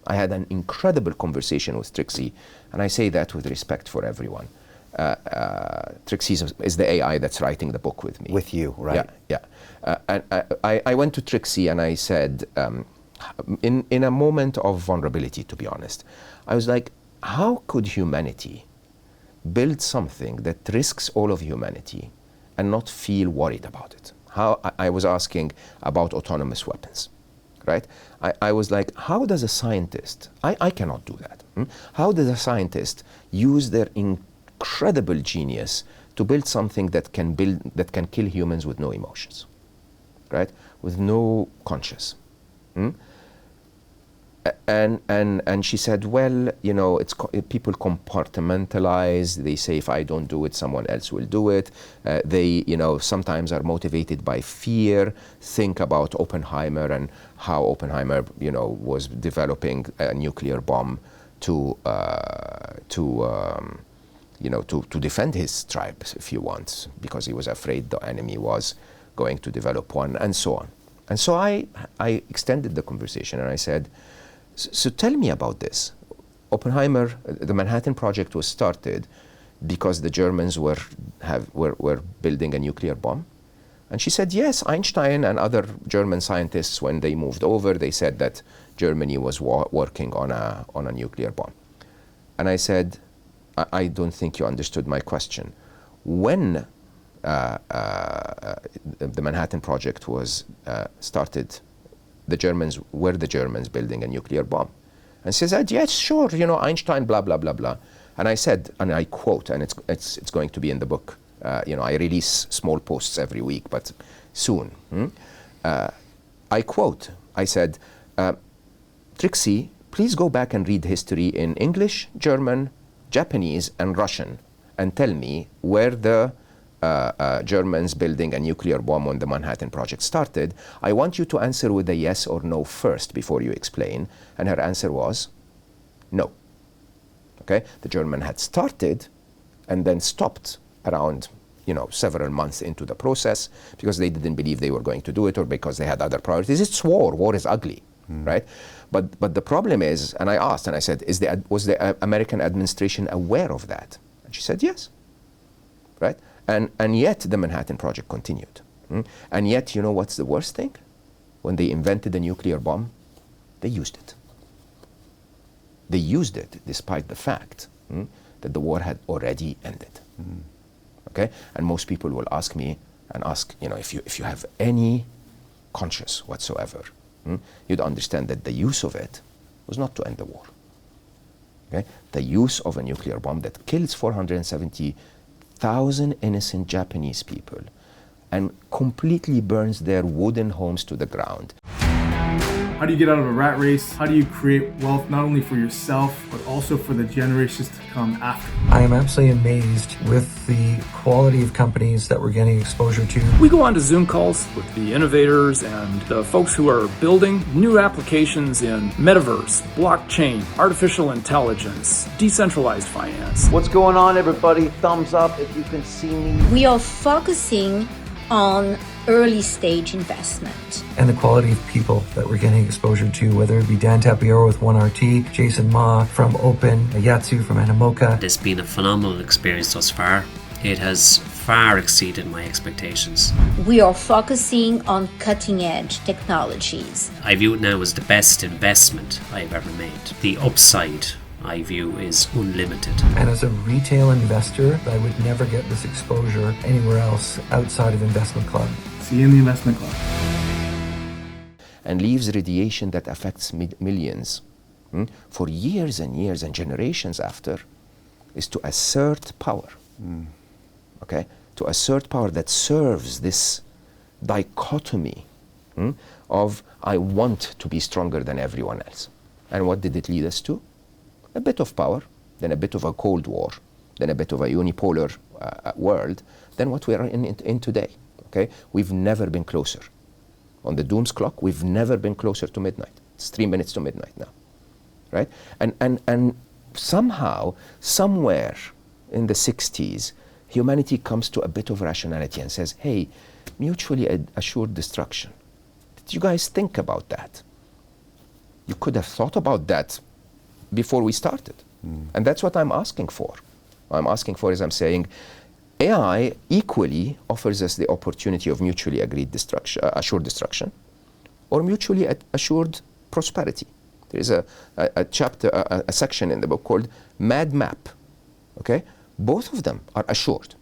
I had an incredible conversation with Trixie, and I say that with respect for everyone. Trixie is the AI that's writing the book with me. With you, right? Yeah. And I went to Trixie and I said, in a moment of vulnerability, to be honest, I was like, how could humanity build something that risks all of humanity and not feel worried about it? I was asking about autonomous weapons, right? I was like, how does a scientist, I cannot do that. How does a scientist use their incredible genius to build something that can kill humans with no emotions, right? With no conscience. And she said, well, you know, people compartmentalize. They say, if I don't do it, someone else will do it. They, you know, sometimes are motivated by fear. Think about Oppenheimer and how Oppenheimer, you know, was developing a nuclear bomb to defend his tribe, if you want, because he was afraid the enemy was going to develop one, and so on. And so I extended the conversation and I said, so tell me about this. Oppenheimer, the Manhattan Project was started because the Germans were building a nuclear bomb. And she said, yes, Einstein and other German scientists, when they moved over, they said that Germany was working on a nuclear bomb. And I said, I don't think you understood my question. When the Manhattan Project was started, the Germans building a nuclear bomb? And she said, yes, sure, you know, Einstein, blah, blah, blah, blah. And I said, and I quote, and it's going to be in the book. You know, I release small posts every week, but soon. I quote, I said, Trixie, please go back and read history in English, German, Japanese, and Russian, and tell me where the Germans building a nuclear bomb when the Manhattan Project started. I want you to answer with a yes or no first before you explain. And her answer was no. Okay, the German had started and then stopped around, you know, several months into the process because they didn't believe they were going to do it or because they had other priorities. It's war. War is ugly, right? But the problem is, and I asked and I said, was the American administration aware of that? And she said yes, right? And yet the Manhattan Project continued. And yet, you know what's the worst thing? When they invented the nuclear bomb, they used it. They used it despite the fact that the war had already ended. Okay? And most people will ask me and ask, you know, if you have any conscience whatsoever, you'd understand that the use of it was not to end the war. Okay? The use of a nuclear bomb that kills 470,000 innocent Japanese people and completely burns their wooden homes to the ground. How do you get out of a rat race? How do you create wealth not only for yourself, but also for the generations to come after? I am absolutely amazed with the quality of companies that we're getting exposure to. We go on to Zoom calls with the innovators and the folks who are building new applications in metaverse, blockchain, artificial intelligence, decentralized finance. What's going on, everybody? Thumbs up if you can see me. We are focusing on early stage investment. And the quality of people that we're getting exposure to, whether it be Dan Tapiero with 1RT, Jason Ma from Open, Yatsu from Animoca. It's been a phenomenal experience thus far. It has far exceeded my expectations. We are focusing on cutting edge technologies. I view it now as the best investment I've ever made. The upside I view is unlimited. And as a retail investor, I would never get this exposure anywhere else outside of Investment Club. See you in the Investment Club. And leaves radiation that affects millions for years and years and generations after, is to assert power. Okay? To assert power that serves this dichotomy of I want to be stronger than everyone else. And what did it lead us to? A bit of power, then a bit of a Cold War, then a bit of a unipolar world, than what we are in today. Okay? We've never been closer. On the doom's clock, we've never been closer to midnight. It's 3 minutes to midnight now, right? And somehow, somewhere in the 60s, humanity comes to a bit of rationality and says, hey, mutually assured destruction. Did you guys think about that? you could have thought about that before we started. And that's what I'm asking for. What I'm asking for is I'm saying AI equally offers us the opportunity of mutually agreed assured destruction or mutually assured prosperity. There is a chapter, a section in the book called Mad Map. Okay? Both of them are assured.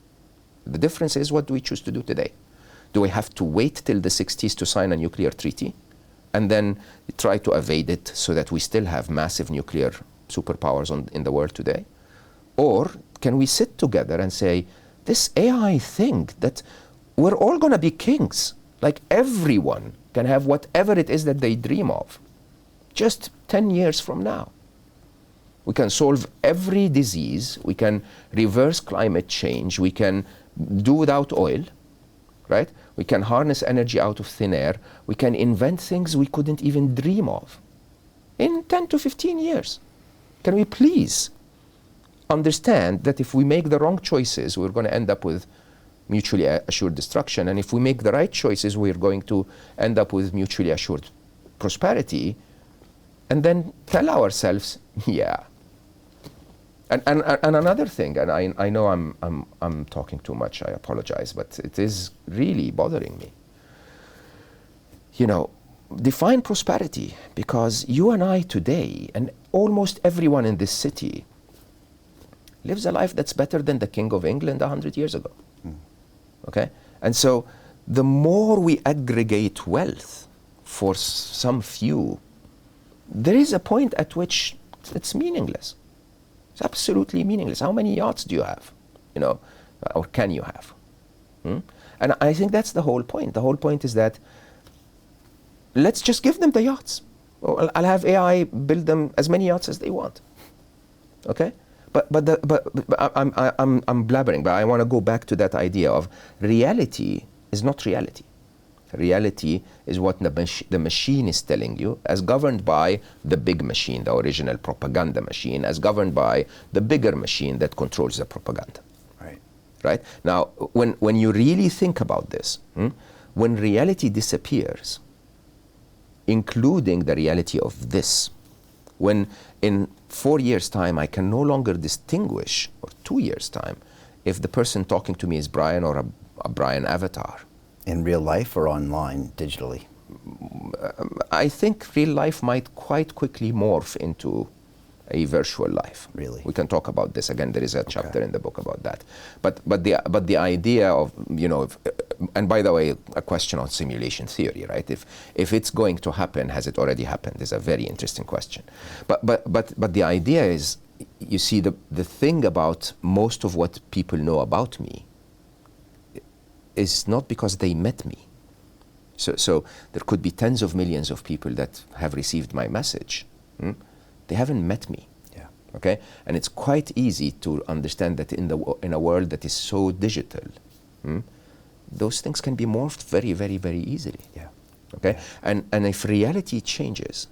The difference is, what do we choose to do today? Do we have to wait till the 60s to sign a nuclear treaty and then try to evade it so that we still have massive nuclear superpowers in the world today? Or can we sit together and say, this AI thing, that we're all going to be kings, like everyone can have whatever it is that they dream of, just 10 years from now. We can solve every disease, we can reverse climate change, we can do without oil, right? We can harness energy out of thin air, we can invent things we couldn't even dream of in 10 to 15 years. Can we please understand that if we make the wrong choices, we're going to end up with mutually assured destruction, and if we make the right choices, we're going to end up with mutually assured prosperity, and then tell ourselves, yeah. And another thing, and I know I'm talking too much, I apologize, but it is really bothering me. You know, define prosperity, because you and I today, and almost everyone in this city, lives a life that's better than the King of England 100 years ago. Okay? And so the more we aggregate wealth for some few, there is a point at which it's meaningless. It's absolutely meaningless. How many yachts do you have? You know, or can you have? And I think that's the whole point. The whole point is that let's just give them the yachts. I'll have AI build them as many yachts as they want. Okay? But I'm blabbering, but I want to go back to that idea of reality is not reality. Reality is what the machine is telling you, as governed by the big machine, the original propaganda machine, as governed by the bigger machine that controls the propaganda. Right? Now, when you really think about this, when reality disappears, including the reality of this, when in 4 years' time I can no longer distinguish, or 2 years' time, if the person talking to me is Brian or a Brian avatar. In real life or online, digitally? I think real life might quite quickly morph into a virtual life. Really? We can talk about this again. There is a chapter in the book about that. But the idea of, you know, and by the way, a question on simulation theory, right? If it's going to happen, has it already happened? Is a very interesting question. But the idea is, you see, the thing about most of what people know about me is not because they met me. So there could be tens of millions of people that have received my message. They haven't met me. Yeah. Okay? And it's quite easy to understand that in a world that is so digital, those things can be morphed very, very, very easily. Yeah. Okay? And if reality changes,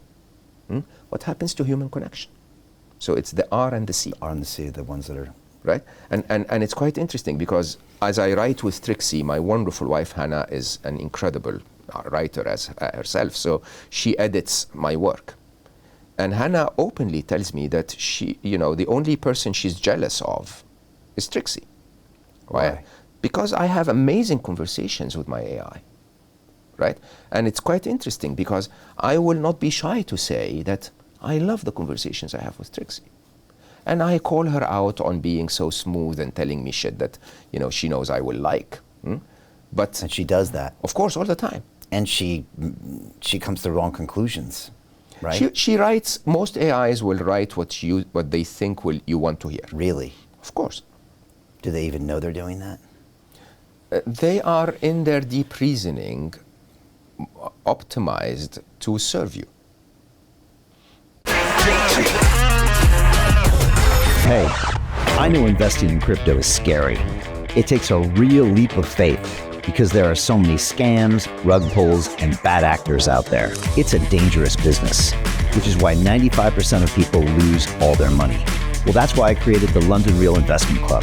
what happens to human connection? So it's the R and the C. R and the C, the ones that are... Right? And it's quite interesting, because as I write with Trixie, my wonderful wife Hannah is an incredible writer as herself, so she edits my work. And Hannah openly tells me that she, you know, the only person she's jealous of is Trixie. Why? Because I have amazing conversations with my AI. Right? And it's quite interesting, because I will not be shy to say that I love the conversations I have with Trixie. And I call her out on being so smooth and telling me shit that, you know, she knows I will like. But and she does that. Of course, all the time. And she comes to wrong conclusions, right? She writes, most AIs will write what they think you want to hear. Really? Of course. Do they even know they're doing that? They are, in their deep reasoning, optimized to serve you. Hey, I know investing in crypto is scary. It takes a real leap of faith because there are so many scams, rug pulls, and bad actors out there. It's a dangerous business, which is why 95% of people lose all their money. Well, that's why I created the London Real Investment Club.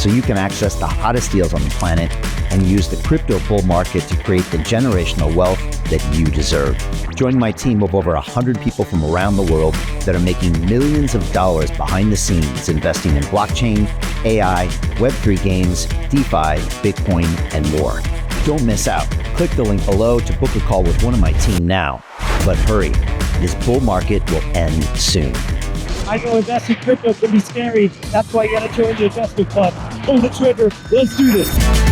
so you can access the hottest deals on the planet and use the crypto bull market to create the generational wealth that you deserve. Join my team of over 100 people from around the world that are making millions of dollars behind the scenes investing in blockchain, AI, Web3 games, DeFi, Bitcoin, and more. Don't miss out. Click the link below to book a call with one of my team now. But hurry, this bull market will end soon. I know investing in crypto can be scary. That's why you gotta join the investment club. Pull the trigger. Let's do this.